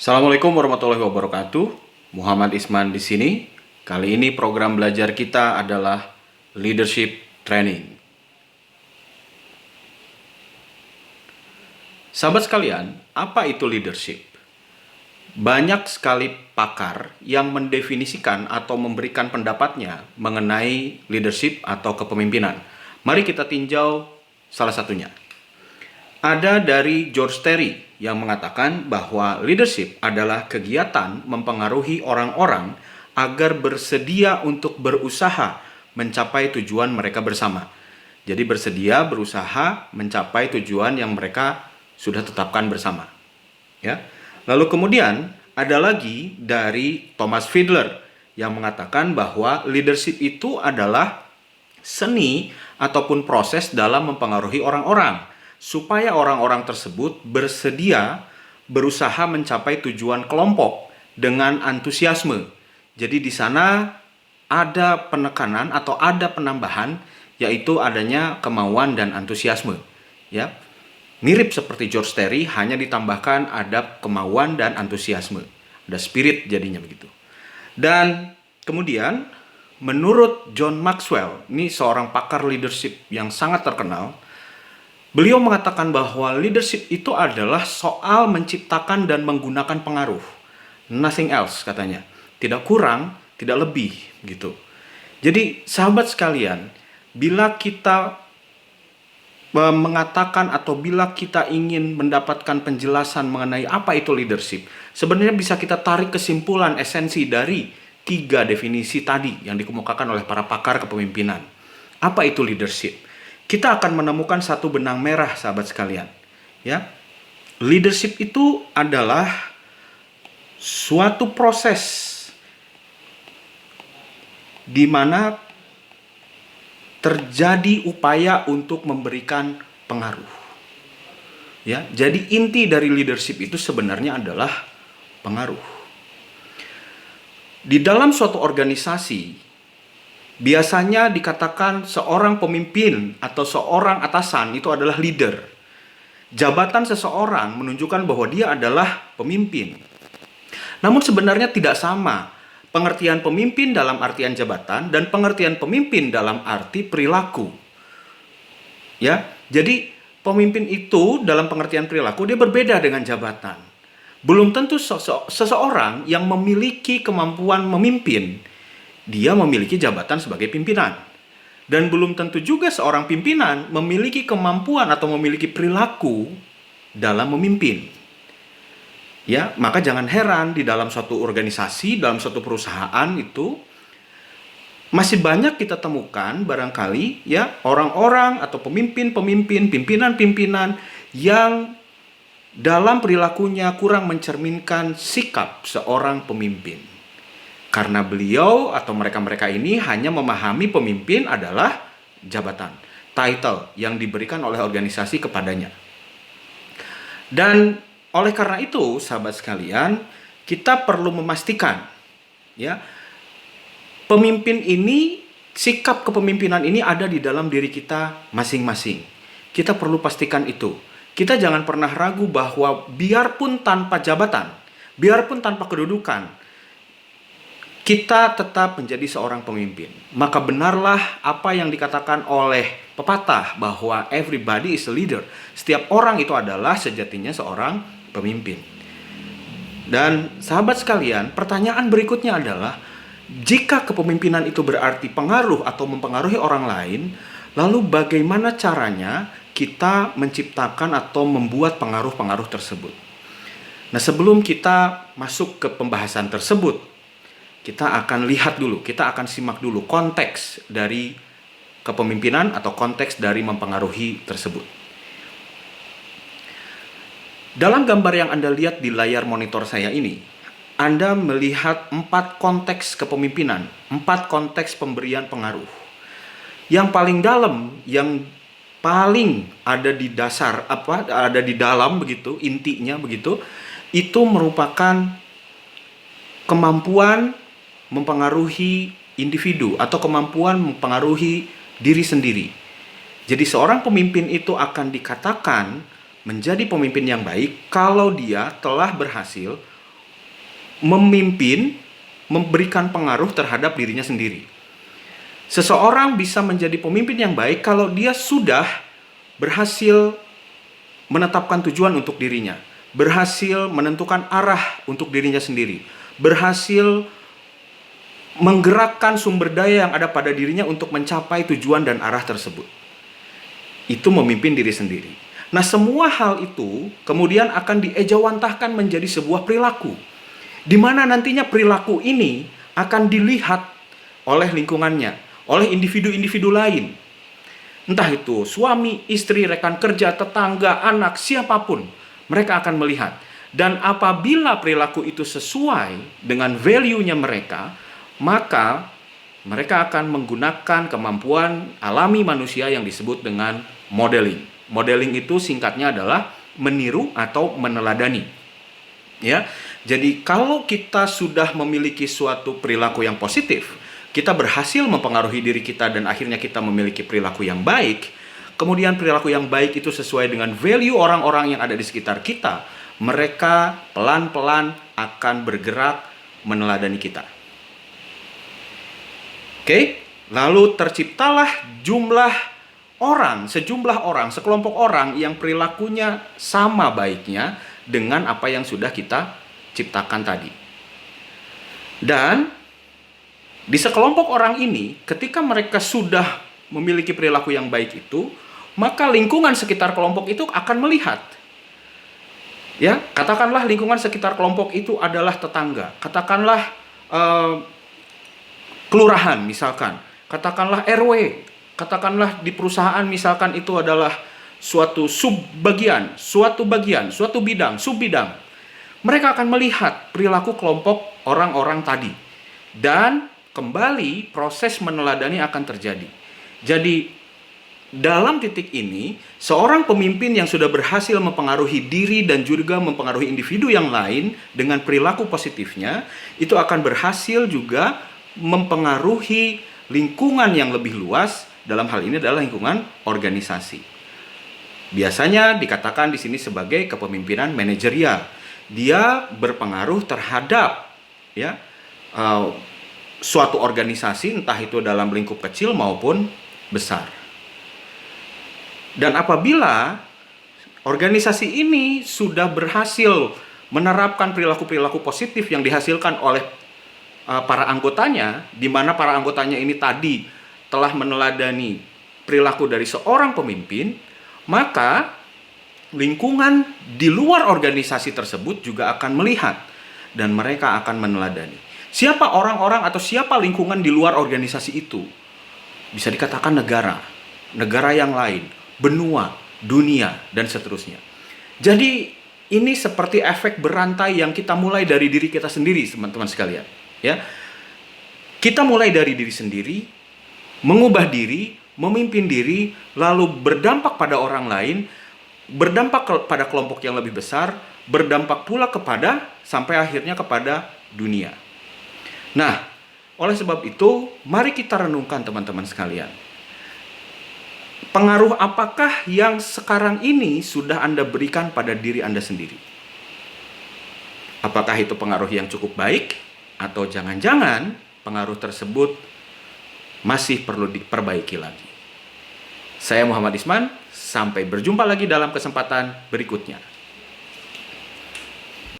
Assalamualaikum warahmatullahi wabarakatuh. Muhammad Isman di sini. Kali ini program belajar kita adalah Leadership Training. Sahabat sekalian, apa itu leadership? Banyak sekali pakar yang mendefinisikan atau memberikan pendapatnya mengenai leadership atau kepemimpinan. Mari kita tinjau salah satunya. Ada dari George Terry yang mengatakan bahwa leadership adalah kegiatan mempengaruhi orang-orang agar bersedia untuk berusaha mencapai tujuan mereka bersama. Jadi bersedia berusaha mencapai tujuan yang mereka sudah tetapkan bersama. Ya. Lalu kemudian ada lagi dari Thomas Fiedler yang mengatakan bahwa leadership itu adalah seni ataupun proses dalam mempengaruhi orang-orang supaya orang-orang tersebut bersedia berusaha mencapai tujuan kelompok dengan antusiasme. Jadi di sana ada penekanan atau ada penambahan, yaitu adanya kemauan dan antusiasme. Ya, mirip seperti George Terry, hanya ditambahkan ada kemauan dan antusiasme, ada spirit jadinya begitu. Dan kemudian menurut John Maxwell, ini seorang pakar leadership yang sangat terkenal. Beliau mengatakan bahwa leadership itu adalah soal menciptakan dan menggunakan pengaruh. Nothing else katanya. Tidak kurang, tidak lebih gitu. Jadi sahabat sekalian, bila kita mengatakan atau bila kita ingin mendapatkan penjelasan mengenai apa itu leadership, sebenarnya bisa kita tarik kesimpulan esensi dari 3 definisi tadi yang dikemukakan oleh para pakar kepemimpinan. Apa itu leadership? Kita akan menemukan satu benang merah, sahabat sekalian. Ya, leadership itu adalah suatu proses di mana terjadi upaya untuk memberikan pengaruh. Ya, jadi inti dari leadership itu sebenarnya adalah pengaruh. Di dalam suatu organisasi, biasanya dikatakan seorang pemimpin atau seorang atasan itu adalah leader. Jabatan seseorang menunjukkan bahwa dia adalah pemimpin. Namun sebenarnya tidak sama pengertian pemimpin dalam artian jabatan dan pengertian pemimpin dalam arti perilaku. Ya, jadi pemimpin itu dalam pengertian perilaku dia berbeda dengan jabatan. Belum tentu seseorang yang memiliki kemampuan memimpin dia memiliki jabatan sebagai pimpinan. Dan belum tentu juga seorang pimpinan memiliki kemampuan atau memiliki perilaku dalam memimpin. Ya, maka jangan heran di dalam suatu organisasi, dalam suatu perusahaan itu masih banyak kita temukan barangkali ya orang-orang atau pemimpin-pemimpin, pimpinan-pimpinan yang dalam perilakunya kurang mencerminkan sikap seorang pemimpin. Karena beliau atau mereka-mereka ini hanya memahami pemimpin adalah jabatan, title yang diberikan oleh organisasi kepadanya. Dan oleh karena itu, sahabat sekalian, kita perlu memastikan ya, pemimpin ini, sikap kepemimpinan ini ada di dalam diri kita masing-masing. Kita perlu pastikan itu. Kita jangan pernah ragu bahwa biarpun tanpa jabatan, biarpun tanpa kedudukan, kita tetap menjadi seorang pemimpin. Maka benarlah apa yang dikatakan oleh pepatah bahwa everybody is a leader. Setiap orang itu adalah sejatinya seorang pemimpin. Dan sahabat sekalian, pertanyaan berikutnya adalah, jika kepemimpinan itu berarti pengaruh atau mempengaruhi orang lain, lalu bagaimana caranya kita menciptakan atau membuat pengaruh-pengaruh tersebut? Nah, sebelum kita masuk ke pembahasan tersebut, kita akan lihat dulu, kita akan simak dulu konteks dari kepemimpinan atau konteks dari mempengaruhi tersebut. Dalam gambar yang Anda lihat di layar monitor saya ini, Anda melihat 4 konteks kepemimpinan, 4 konteks pemberian pengaruh. Yang paling dalam, yang paling ada di dasar, ada di dalam begitu, intinya begitu, itu merupakan kemampuan mempengaruhi individu atau kemampuan mempengaruhi diri sendiri. Jadi seorang pemimpin itu akan dikatakan menjadi pemimpin yang baik kalau dia telah berhasil memimpin, memberikan pengaruh terhadap dirinya sendiri. Seseorang bisa menjadi pemimpin yang baik kalau dia sudah berhasil menetapkan tujuan untuk dirinya, berhasil menentukan arah untuk dirinya sendiri, berhasil menggerakkan sumber daya yang ada pada dirinya untuk mencapai tujuan dan arah tersebut. Itu memimpin diri sendiri. Nah, semua hal itu kemudian akan diejawantahkan menjadi sebuah perilaku, di mana nantinya perilaku ini akan dilihat oleh lingkungannya, oleh individu-individu lain. Entah itu suami, istri, rekan kerja, tetangga, anak, siapapun, mereka akan melihat. Dan apabila perilaku itu sesuai dengan value-nya mereka, maka mereka akan menggunakan kemampuan alami manusia yang disebut dengan modeling. Modeling itu singkatnya adalah meniru atau meneladani. Ya. Jadi kalau kita sudah memiliki suatu perilaku yang positif, kita berhasil mempengaruhi diri kita dan akhirnya kita memiliki perilaku yang baik, kemudian perilaku yang baik itu sesuai dengan value orang-orang yang ada di sekitar kita, mereka pelan-pelan akan bergerak meneladani kita. Oke, lalu terciptalah sejumlah orang, sekelompok orang yang perilakunya sama baiknya dengan apa yang sudah kita ciptakan tadi. Dan di sekelompok orang ini, ketika mereka sudah memiliki perilaku yang baik itu, maka lingkungan sekitar kelompok itu akan melihat. Ya, katakanlah lingkungan sekitar kelompok itu adalah tetangga, katakanlah kelurahan misalkan, katakanlah RW, katakanlah di perusahaan misalkan itu adalah suatu subbagian, suatu bidang, subbidang. Mereka akan melihat perilaku kelompok orang-orang tadi. Dan kembali proses meneladani akan terjadi. Jadi dalam titik ini, seorang pemimpin yang sudah berhasil mempengaruhi diri dan juga mempengaruhi individu yang lain dengan perilaku positifnya, itu akan berhasil juga mempengaruhi lingkungan yang lebih luas, dalam hal ini adalah lingkungan organisasi. Biasanya dikatakan di sini sebagai kepemimpinan manajerial. Dia berpengaruh terhadap suatu organisasi, entah itu dalam lingkup kecil maupun besar. Dan apabila organisasi ini sudah berhasil menerapkan perilaku-perilaku positif yang dihasilkan oleh para anggotanya, di mana para anggotanya ini tadi telah meneladani perilaku dari seorang pemimpin, maka lingkungan di luar organisasi tersebut juga akan melihat dan mereka akan meneladani. Siapa orang-orang atau siapa lingkungan di luar organisasi itu? Bisa dikatakan negara yang lain, benua, dunia, dan seterusnya. Jadi ini seperti efek berantai yang kita mulai dari diri kita sendiri, teman-teman sekalian. Ya, kita mulai dari diri sendiri, mengubah diri, memimpin diri, lalu berdampak pada orang lain, berdampak pada kelompok yang lebih besar, berdampak pula sampai akhirnya kepada dunia. Nah, oleh sebab itu, mari kita renungkan teman-teman sekalian. Pengaruh apakah yang sekarang ini sudah Anda berikan pada diri Anda sendiri? Apakah itu pengaruh yang cukup baik? Atau jangan-jangan pengaruh tersebut masih perlu diperbaiki lagi? Saya Muhammad Isman, sampai berjumpa lagi dalam kesempatan berikutnya.